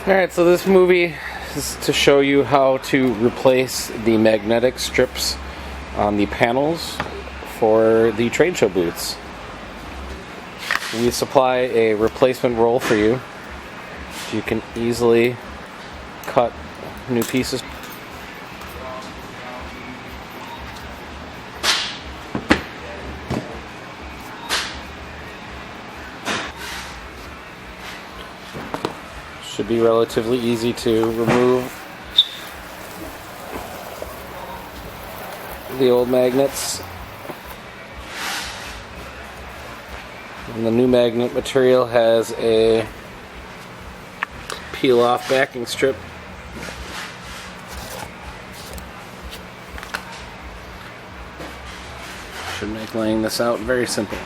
Alright, so this movie is to show you how to replace the magnetic strips on the panels for the trade show booths. We supply a replacement roll for you. You can easily cut new pieces. Should be relatively easy to remove the old magnets. And the new magnet material has a peel-off backing strip. Should make laying this out very simple.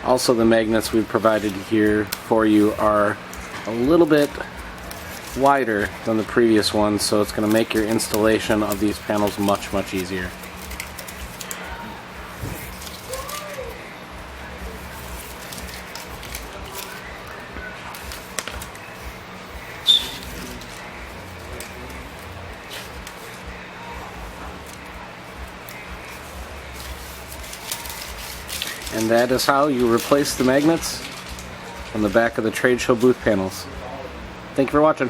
Also, the magnets we've provided here for you are a little bit wider than the previous ones, so it's going to make your installation of these panels much easier. And that is how you replace the magnets on the back of the trade show booth panels. Thank you for watching.